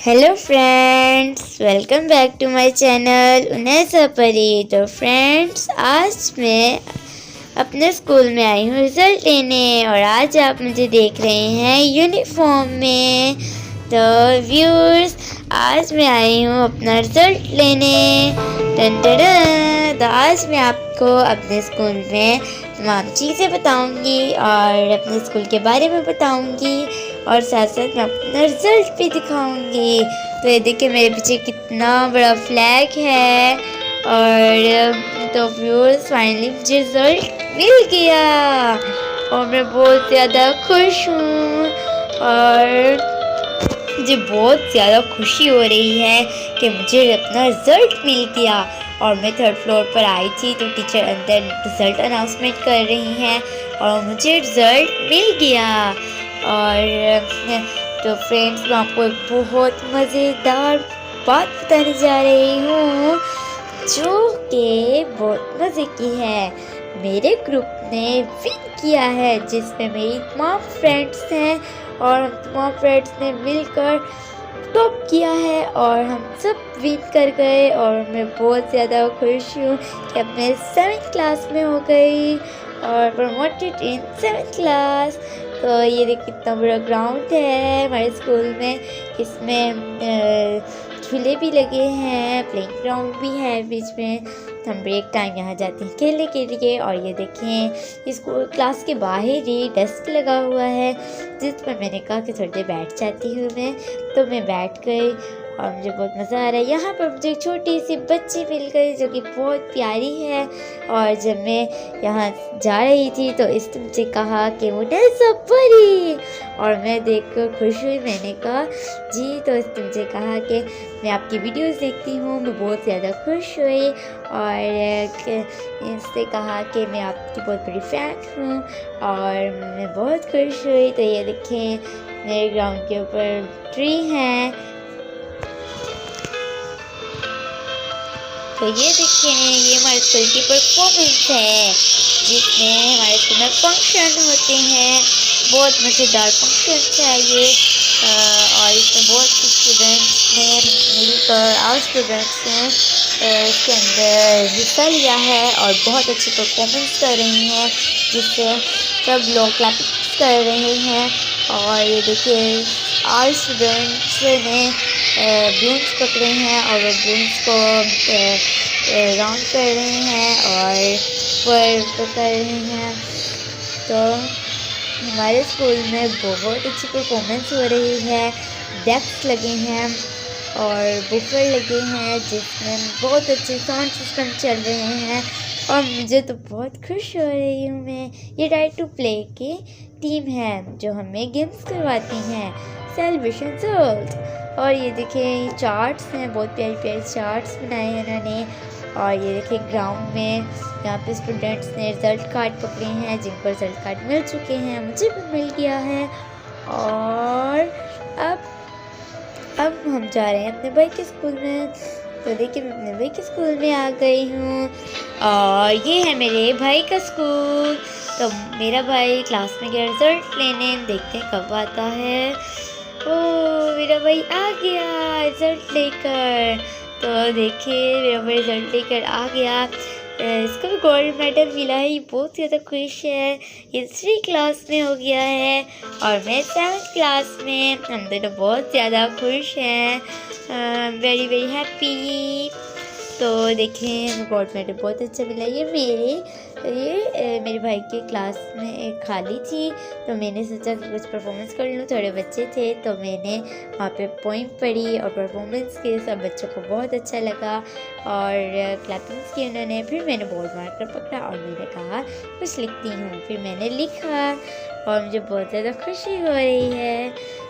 Hello friends, welcome back to my channel उन्नैसा परी। तो फ्रेंड्स, आज मैं अपने स्कूल में आई हूँ रिज़ल्ट लेने और आज आप मुझे देख रहे हैं यूनिफॉर्म में। तो व्यूअर्स, आज मैं आई हूँ अपना रिज़ल्ट लेने। टन टन टन। तो आज मैं आपको अपने स्कूल में तमाम चीज़ें बताऊंगी और अपने स्कूल के बारे में बताऊंगी और साथ साथ मैं अपना रिजल्ट भी दिखाऊंगी। तो ये देखिए मेरे पीछे कितना बड़ा फ्लैग है। और तो व्यूअर्स, फाइनली मुझे रिजल्ट मिल गया और मैं बहुत ज़्यादा खुश हूँ और मुझे बहुत ज़्यादा खुशी हो रही है कि मुझे अपना रिजल्ट मिल गया। और मैं थर्ड फ्लोर पर आई थी तो टीचर अंदर रिजल्ट अनाउंसमेंट कर रही हैं और मुझे रिजल्ट मिल गया। और तो फ्रेंड्स, मैं आपको एक बहुत मज़ेदार बात बताने जा रही हूँ जो कि बहुत मज़े की है। मेरे ग्रुप ने विन किया है जिसमें मेरी तमाम फ्रेंड्स हैं और हम तमाम फ्रेंड्स ने मिलकर टॉप किया है और हम सब विन कर गए। और मैं बहुत ज़्यादा खुश हूँ कि अब मैं 7th क्लास में हो गई और प्रमोटेड इन 7th क्लास। तो ये देख कितना बड़ा ग्राउंड है हमारे स्कूल में, इसमें झूले भी लगे हैं, प्लेइंग ग्राउंड भी है बीच में। हम ब्रेक टाइम यहाँ जाते हैं खेलने के लिए। और ये देखें, स्कूल क्लास के बाहर ही डेस्क लगा हुआ है जिस पर मैंने कहा कि थोड़ी देर बैठ जाती हूँ मैं। तो मैं बैठ गई और मुझे बहुत मज़ा आ रहा है। यहाँ पर मुझे एक छोटी सी बच्ची मिल गई जो कि बहुत प्यारी है। और जब मैं यहाँ जा रही थी तो इसने मुझे कहा कि उन्नैसा परी, और मैं देखकर खुश हुई। मैंने कहा जी। तो इसने मुझे कहा कि मैं आपकी वीडियोस देखती हूँ। मैं बहुत ज़्यादा खुश हुई और इससे कहा कि मैं आपकी बहुत बड़ी फ़ैन हूँ और मैं बहुत खुश हुई। तो ये देखें, मेरे ग्राउंड के ऊपर ट्री हैं। तो ये देखें, ये हमारे स्कूल की परफॉर्मेंस है जिसमें हमारे स्कूल में फंक्शन होते हैं। बहुत मज़ेदार फंक्शन है ये। और इसमें बहुत से स्टूडेंट्स ने मिलकर, आउट स्टूडेंट्स ने इसके अंदर हिस्सा लिया है और बहुत अच्छी परफॉर्मेंस कर रही हैं जिससे सब लोग क्लैपिंग कर रहे हैं। और ये देखिए, आउट स्टूडेंट्स ने बलून्स पकड़े हैं और वो बलून्स को राउंड कर रहे हैं और पर कर रहे हैं। तो हमारे स्कूल में बहुत अच्छी परफॉर्मेंस हो रही है। डेस्क लगे हैं और बुफर लगे हैं जिसमें बहुत अच्छे साउंड सिस्टम चल रहे हैं और मुझे तो बहुत खुश हो रही हूँ मैं। ये राइट टू प्ले की टीम है जो हमें गेम्स करवाती हैं, सेलिब्रेशन वर्ल्ड। और ये देखें, चार्ट्स हैं, बहुत प्यारी प्यारी चार्ट्स बनाए हैं इन्होंने। और ये देखें, ग्राउंड में यहाँ पे स्टूडेंट्स ने रिज़ल्ट कार्ड पकड़े हैं जिनको रिज़ल्ट कार्ड मिल चुके हैं, मुझे भी मिल गया है। और अब हम जा रहे हैं अपने भाई के स्कूल में। तो देखिए, मैं अपने भाई के स्कूल में आ गई हूँ और ये है मेरे भाई का स्कूल। तो मेरा भाई क्लास में गया रिज़ल्ट लेने, देखते हैं कब आता है। ओह, मेरा भाई आ गया रिज़ल्ट लेकर। तो देखिए, मेरा भाई रिज़ल्ट लेकर आ गया। इसको भी गोल्ड मेडल मिला है, ये बहुत ज़्यादा खुश है। ये 3 क्लास में हो गया है और मैं 7th क्लास में। हम दोनों बहुत ज़्यादा खुश हैं, वेरी वेरी हैप्पी। तो देखें, हमें गोल्ड मेडल बहुत अच्छा मिला। ये मेरे भाई के क्लास में खाली थी तो मैंने सोचा कि कुछ परफॉर्मेंस कर लूँ। थोड़े बच्चे थे तो मैंने वहाँ पे पोइम पढ़ी और परफॉर्मेंस की। सब बच्चों को बहुत अच्छा लगा और क्लैपिंग्स की उन्होंने। फिर मैंने बोर्ड मार्कर पकड़ा और मैंने कहा कुछ लिखती हूँ। फिर मैंने लिखा और मुझे बहुत ज़्यादा खुशी हो रही है।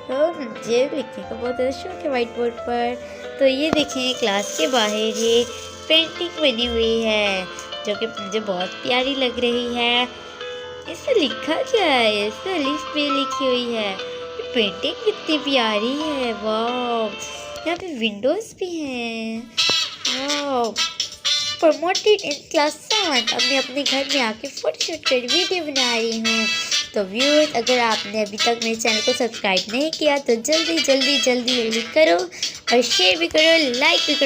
तो मुझे लिखने का बहुत ज़्यादा शौक है वाइट बोर्ड पर। तो ये देखें, क्लास के बाहर ये पेंटिंग बनी हुई है जो कि मुझे बहुत प्यारी लग रही है। इस पर लिखा क्या है? इस पर लिस्ट भी लिखी हुई है। ये पेंटिंग कितनी प्यारी है, वाह। यहाँ पे विंडोज़ भी हैं, वाह। Promoted in class 7। अब मैं अपने घर में आके फोटो शूट कर वीडियो बना रही हूँ। तो व्यूअर्स, अगर आपने अभी तक मेरे चैनल को सब्सक्राइब नहीं किया तो जल्दी जल्दी जल्दी जल्दी करो और शेयर भी करो, लाइक भी करो।